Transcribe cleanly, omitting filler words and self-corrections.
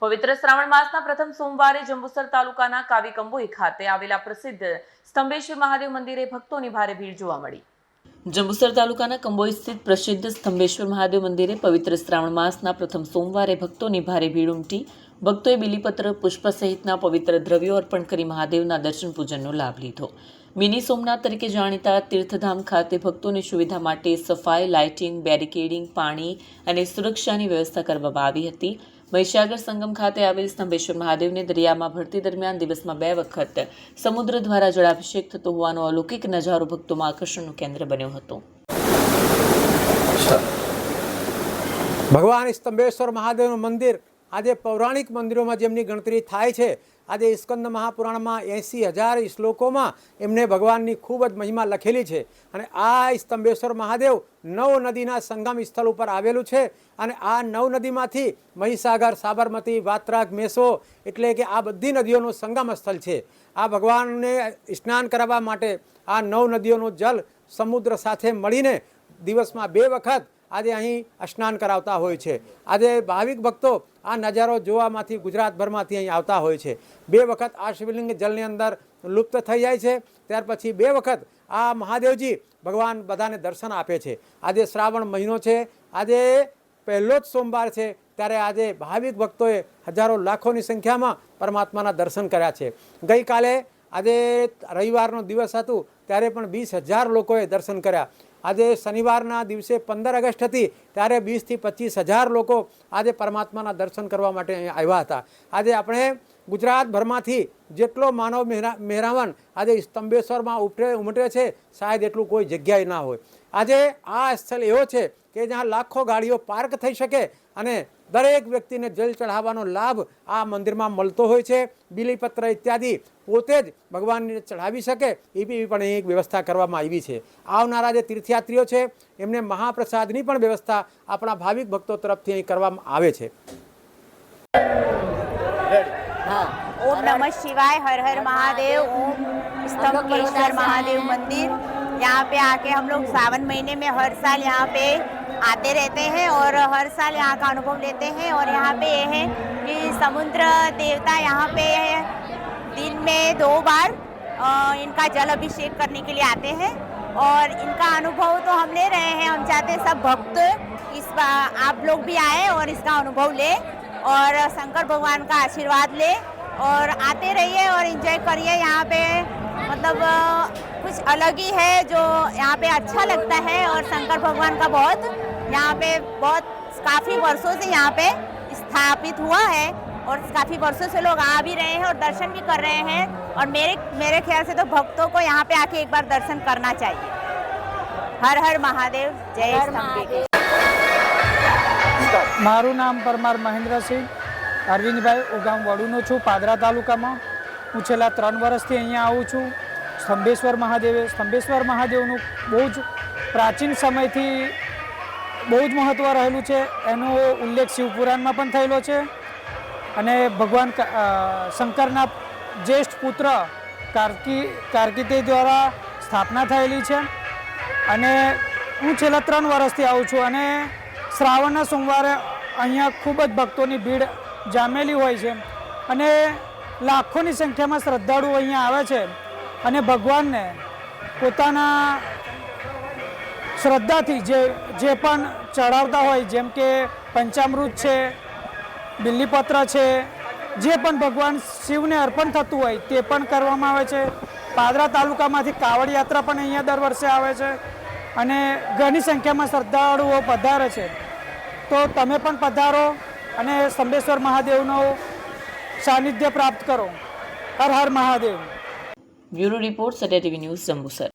પવિત્ર શ્રાવણ માસના પ્રથમ સોમવારે જંબુસર તાલુકાના કાવીકંબોઈ ખાતે આવેલા પ્રસિદ્ધ સ્તંભેશ્વર મહાદેવ મંદિરે ભક્તોની ભારે ભીડ જોવા મળી। જંબુસર તાલુકાના કંબોઈ સ્થિત પ્રસિદ્ધ સ્તંભેશ્વર મહાદેવ મંદિરે પવિત્ર શ્રાવણ માસના પ્રથમ સોમવારે ભક્તોની ભારે ભીડ ઉમટી ભક્તોએ બીલીપત્ર પુષ્પ સહિતના પવિત્ર દ્રવ્યો અર્પણ કરી મહાદેવના દર્શન પૂજનનો લાભ લીધો। મિની સોમનાથ તરીકે જાણીતા તીર્થધામ ખાતે ભક્તોની સુવિધા માટે સફાઈ, લાઇટિંગ, બેરિકેડિંગ, પાણી અને સુરક્ષાની વ્યવસ્થા કરવામાં આવી હતી। મહીસાગર સંગમ ખાતે આવેલ સ્તંભેશ્વર મહાદેવને દરિયામાં ભરતી દરમિયાન દિવસમાં 2 વખત સમુદ્ર દ્વારા જળાભિષેક થતો હોવાનો અલૌકિક નજારો ભક્તોમાં આકર્ષણનું કેન્દ્ર બન્યો હતો। ભગવાન સ્તંભેશ્વર મહાદેવનું મંદિર આજે પૌરાણિક મંદિરોમાં જેમની ગણતરી થાય છે। આજે સ્કંદ મહાપુરાણમાં 80,000 શ્લોકોમાં એમને ભગવાનની ખૂબ જ મહિમા લખેલી છે અને આ સ્તંભેશ્વર મહાદેવ 9 નદીના સંગમ સ્થળ ઉપર આવેલું છે અને આ 9 નદીમાંથી મહીસાગર, સાબરમતી, વાત્રાક, મેસો એટલે કે આ બધી નદીઓનું સંગમ સ્થળ છે। આ ભગવાનને સ્નાન કરાવવા માટે આ 9 નદીઓનું જલ સમુદ્ર સાથે મળીને દિવસમાં 2 વખત આજે અહીં સ્નાન કરાવતા હોય છે। આજે ભાવિક ભક્તો આ નજારો જોવામાંથી ગુજરાતભરમાંથી અહીં આવતા હોય છે। 2 વખત આ શિવલિંગ જલની અંદર લુપ્ત થઈ જાય છે, ત્યાર પછી 2 વખત આ મહાદેવજી ભગવાન બધાને દર્શન આપે છે। આજે શ્રાવણ મહિનો છે, આજે પહેલો જ સોમવાર છે, ત્યારે આજે ભાવિક ભક્તોએ હજારો લાખોની સંખ્યામાં પરમાત્માના દર્શન કર્યા છે। ગઈકાલે આજે રવિવારનો દિવસ હતું ત્યારે પણ 20,000 લોકોએ દર્શન કર્યા। આજે શનિવારના દિવસે 15 ઓગસ્ટ હતી ત્યારે 20,000 થી 25,000 લોકો આજે પરમાત્માના દર્શન કરવા માટે અહીં આવ્યા હતા। આજે આપણે ગુજરાતભરમાંથી જેટલો માનવ મહેરામણ આજે સ્તંભેશ્વરમાં ઉમટે છે, શાયદ એટલું કોઈ જગ્યાએ ના હોય। આજે આ સ્થળ એવો છે કે જ્યાં લાખો ગાડીઓ પાર્ક થઈ શકે અને દરેક વ્યક્તિને જલ ચઢાવવાનો લાભ આ મંદિરમાં મળતો હોય છે। બીલીપત્ર ઇત્યાદિ પોતે જ ભગવાનને ચઢાવી શકે એવી પણ એક વ્યવસ્થા કરવામાં આવી છે। આવનારા જે તીર્થયાત્રીઓ છે એમને મહાપ્રસાદની પણ વ્યવસ્થા આપણા ભાવિક ભક્તો તરફથી અહીં કરવામાં આવે છે। ओम नमः शिवाय, हर हर महादेव। ओम स्तंभेश्वर महादेव मंदिर, यहाँ पे आके हम लोग सावन महीने में हर साल यहाँ पे आते रहते हैं और हर साल यहाँ का अनुभव लेते हैं। और यहाँ पे ये है कि समुद्र देवता यहाँ पे दिन में 2 बार इनका जल अभिषेक करने के लिए आते हैं और इनका अनुभव तो हम ले रहे हैं। हम चाहते हैं सब भक्त आप लोग भी आए और इसका अनुभव ले और शंकर भगवान का आशीर्वाद ले और आते रहिए और एंजॉय करिए। यहाँ पे मतलब कुछ अलग ही है जो यहाँ पे अच्छा लगता है और शंकर भगवान का बहुत यहाँ पे बहुत काफ़ी वर्षों से यहाँ पे स्थापित हुआ है और काफ़ी वर्षों से लोग आ भी रहे हैं और दर्शन भी कर रहे हैं। और मेरे ख्याल से तो भक्तों को यहाँ पे आके एक बार दर्शन करना चाहिए। हर हर महादेव, जय स्तंभेश्वर। મારું નામ પરમાર મહેન્દ્રસિંહ અરવિંદભાઈ, હું ગામ વડુનો છું, પાદરા તાલુકામાં। હું છેલ્લા 3 વર્ષથી અહીંયા આવું છું। સ્તંભેશ્વર મહાદેવનું બહુ જ પ્રાચીન સમયથી બહુ જ મહત્ત્વ રહેલું છે। એનો ઉલ્લેખ શિવપુરાણમાં પણ થયેલો છે અને ભગવાન શંકરના જ્યેષ્ઠ પુત્ર કાર્તિકેય દ્વારા સ્થાપના થયેલી છે અને હું છેલ્લા 3 વર્ષથી આવું છું અને શ્રાવણના સોમવારે અહીંયા ખૂબ જ ભક્તોની ભીડ જામેલી હોય છે અને લાખોની સંખ્યામાં શ્રદ્ધાળુઓ અહીંયા આવે છે અને ભગવાનને પોતાના શ્રદ્ધાથી જે પણ ચડાવતા હોય, જેમ કે પંચામૃત છે, બીલીપત્ર છે, જે પણ ભગવાન શિવને અર્પણ થતું હોય તે પણ કરવામાં આવે છે। પાદરા તાલુકામાંથી કાવડ યાત્રા પણ અહીંયા દર વર્ષે આવે છે અને ઘણી સંખ્યામાં શ્રદ્ધાળુઓ પધારે છે। તો તમે પણ પધારો અને સ્તંભેશ્વર મહાદેવનું સાનિધ્ય પ્રાપ્ત કરો। હર હર મહાદેવ। બ્યુરો રિપોર્ટ, સત્ય ટીવી ન્યૂઝ, જંબુસર।